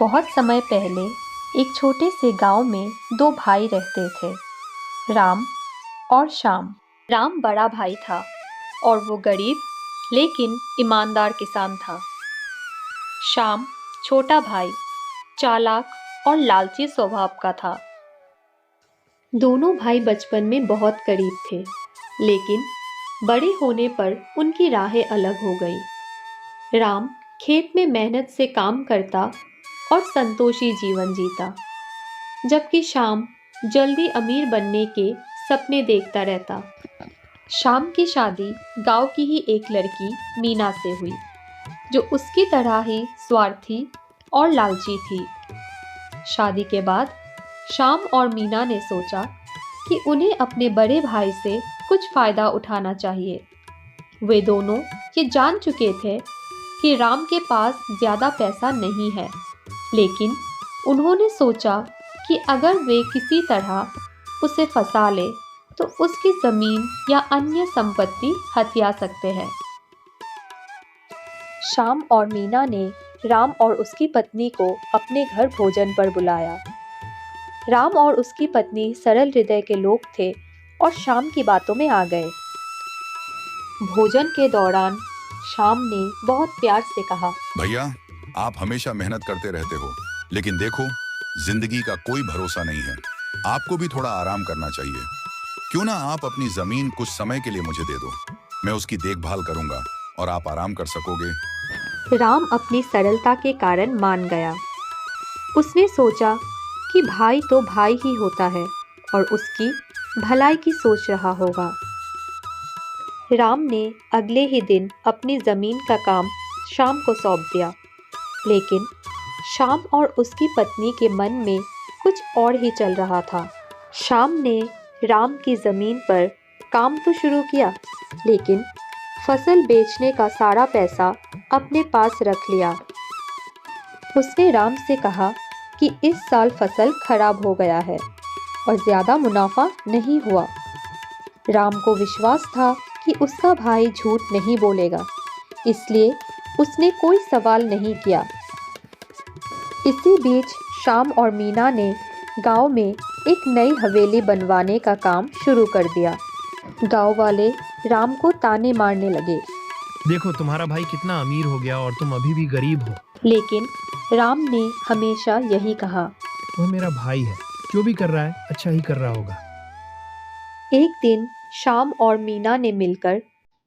बहुत समय पहले एक छोटे से गांव में दो भाई रहते थे, राम और श्याम। राम बड़ा भाई था और वो गरीब लेकिन ईमानदार किसान था। श्याम छोटा भाई चालाक और लालची स्वभाव का था। दोनों भाई बचपन में बहुत करीब थे, लेकिन बड़े होने पर उनकी राहें अलग हो गई। राम खेत में मेहनत से काम करता और संतोषी जीवन जीता, जबकि श्याम जल्दी अमीर बनने के सपने देखता रहता। श्याम की शादी गांव की ही एक लड़की मीना से हुई, जो उसकी तरह ही स्वार्थी और लालची थी। शादी के बाद श्याम और मीना ने सोचा कि उन्हें अपने बड़े भाई से कुछ फायदा उठाना चाहिए। वे दोनों ये जान चुके थे कि राम के पास ज्यादा पैसा नहीं है, लेकिन उन्होंने सोचा कि अगर वे किसी तरह उसे फंसा ले तो उसकी जमीन या अन्य संपत्ति हथिया सकते हैं। श्याम और मीना ने राम और उसकी पत्नी को अपने घर भोजन पर बुलाया। राम और उसकी पत्नी सरल हृदय के लोग थे और श्याम की बातों में आ गए। भोजन के दौरान श्याम ने बहुत प्यार से कहा, भैया, आप हमेशा मेहनत करते रहते हो, लेकिन देखो, जिंदगी का कोई भरोसा नहीं है। आपको भी थोड़ा आराम करना चाहिए। क्यों ना आप अपनी जमीन कुछ समय के लिए मुझे दे दो, मैं उसकी देखभाल करूंगा और आप आराम कर सकोगे। राम अपनी सरलता के कारण मान गया। उसने सोचा कि भाई तो भाई ही होता है और उसकी भलाई की सोच रहा होगा। राम ने अगले ही दिन अपनी जमीन का काम श्याम को सौंप दिया, लेकिन श्याम और उसकी पत्नी के मन में कुछ और ही चल रहा था। श्याम ने राम की जमीन पर काम तो शुरू किया, लेकिन फसल बेचने का सारा पैसा अपने पास रख लिया। उसने राम से कहा कि इस साल फसल खराब हो गया है और ज्यादा मुनाफा नहीं हुआ। राम को विश्वास था कि उसका भाई झूठ नहीं बोलेगा, इसलिए उसने कोई सवाल नहीं किया। इसी बीच श्याम और मीना ने गांव में एक नई हवेली बनवाने का काम शुरू कर दिया। गांव वाले राम को ताने मारने लगे, देखो तुम्हारा भाई कितना अमीर हो गया और तुम अभी भी गरीब हो। लेकिन राम ने हमेशा यही कहा, वो मेरा भाई है, जो भी कर रहा है अच्छा ही कर रहा होगा। एक दिन श्याम और मीना ने मिलकर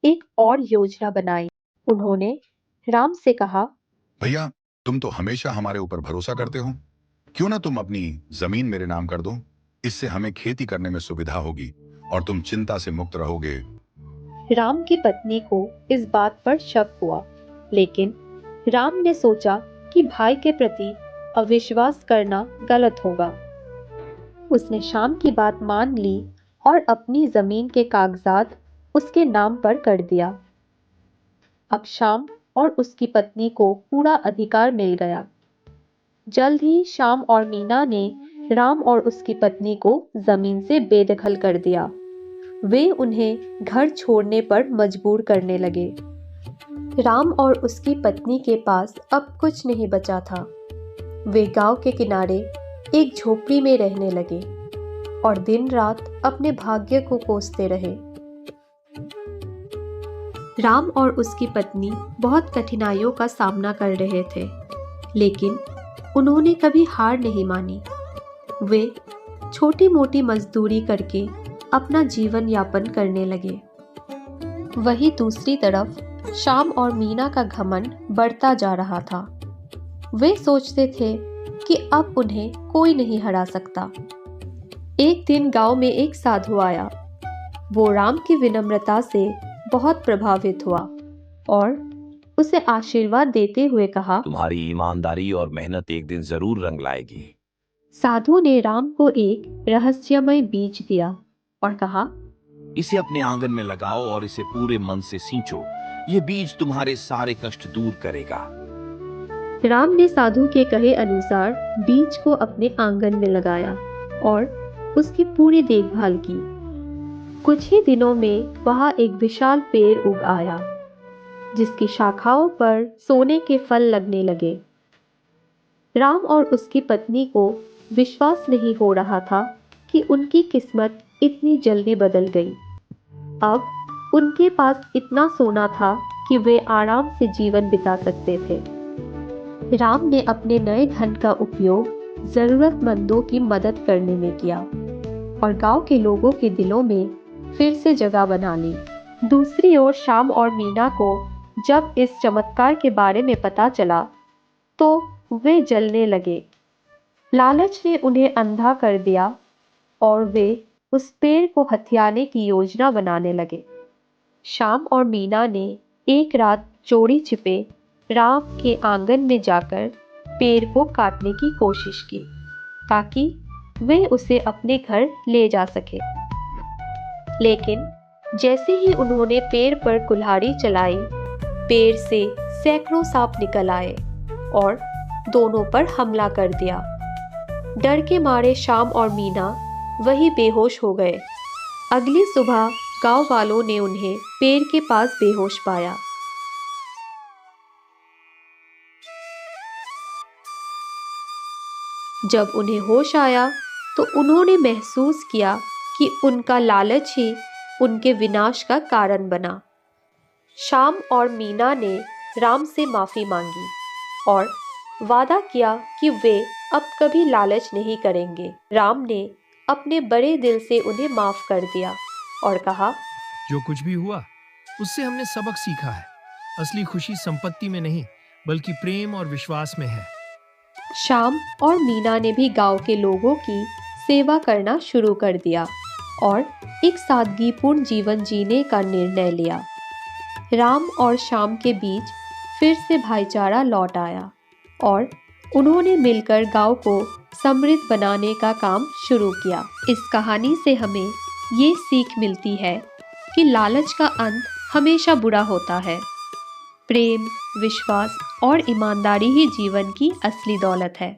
एक और योजना बनाई। उन्होंने राम से कहा, भैया, तुम तो हमेशा हमारे ऊपर भरोसा करते हो, क्यों ना तुम अपनी जमीन मेरे नाम कर दो। इससे हमें खेती करने में सुविधा होगी और तुम चिंता से मुक्त रहोगे। राम की पत्नी को इस बात पर शक हुआ, लेकिन राम ने सोचा कि भाई के प्रति अविश्वास करना गलत होगा। उसने श्याम की बात मान ली और अपनी जमीन के कागजात उसके नाम पर कर दिया। अब श्याम और उसकी पत्नी को पूरा अधिकार मिल गया। जल्द ही श्याम और मीना ने राम और उसकी पत्नी को जमीन से बेदखल कर दिया। वे उन्हें घर छोड़ने पर मजबूर करने लगे। राम और उसकी पत्नी के पास अब कुछ नहीं बचा था। वे गांव के किनारे एक झोपड़ी में रहने लगे और दिन रात अपने भाग्य को कोसते रहे। राम और उसकी पत्नी बहुत कठिनाइयों का सामना कर रहे थे, लेकिन उन्होंने कभी हार नहीं मानी। वे छोटी मोटी मजदूरी करके अपना जीवन यापन करने लगे। वहीं दूसरी तरफ श्याम और मीना का घमंड बढ़ता जा रहा था। वे सोचते थे कि अब उन्हें कोई नहीं हरा सकता। एक दिन गांव में एक साधु आया। वो राम की विनम्रता से बहुत प्रभावित हुआ और उसे आशीर्वाद देते हुए कहा, तुम्हारी ईमानदारी और मेहनत एक दिन जरूर रंग लाएगी। साधु ने राम को एक रहस्यमय बीज दिया और कहा, इसे अपने आंगन में लगाओ और इसे पूरे मन से सींचो। ये बीज तुम्हारे सारे कष्ट दूर करेगा। राम ने साधु के कहे अनुसार बीज को अपने आंगन में लगाया और उसकी पूरी देखभाल की। कुछ ही दिनों में वहां एक विशाल पेड़ उग आया, जिसकी शाखाओं पर सोने के फल लगने लगे। राम और उसकी पत्नी को विश्वास नहीं हो रहा था कि उनकी किस्मत इतनी जल्दी बदल गई। अब उनके पास इतना सोना था कि वे आराम से जीवन बिता सकते थे। राम ने अपने नए धन का उपयोग जरूरतमंदों की मदद करने में किया और गांव के लोगों के दिलों में फिर से जगह बना ली। दूसरी ओर श्याम और मीना को जब इस चमत्कार के बारे में पता चला तो वे जलने लगे। लालच ने उन्हें अंधा कर दिया और वे उस पेड़ को हथियाने की योजना बनाने लगे। श्याम और मीना ने एक रात चोरी छिपे राम के आंगन में जाकर पेड़ को काटने की कोशिश की ताकि वे उसे अपने घर ले जा सके। लेकिन जैसे ही उन्होंने पेड़ पर कुल्हाड़ी चलाई, पेड़ से सैकड़ों सांप निकल आए और दोनों पर हमला कर दिया। डर के मारे श्याम और मीना वही बेहोश हो गए। अगली सुबह गांव वालों ने उन्हें पेड़ के पास बेहोश पाया। जब उन्हें होश आया तो उन्होंने महसूस किया कि उनका लालच ही उनके विनाश का कारण बना। श्याम और मीना ने राम से माफी मांगी और वादा किया कि वे अब कभी लालच नहीं करेंगे। राम ने अपने बड़े दिल से उन्हें माफ कर दिया और कहा, जो कुछ भी हुआ उससे हमने सबक सीखा है। असली खुशी संपत्ति में नहीं बल्कि प्रेम और विश्वास में है। श्याम और मीना ने भी गांव के लोगों की सेवा करना शुरू कर दिया और एक सादगीपूर्ण जीवन जीने का निर्णय लिया। राम और श्याम के बीच फिर से भाईचारा लौट आया और उन्होंने मिलकर गांव को समृद्ध बनाने का काम शुरू किया। इस कहानी से हमें ये सीख मिलती है कि लालच का अंत हमेशा बुरा होता है। प्रेम, विश्वास और ईमानदारी ही जीवन की असली दौलत है।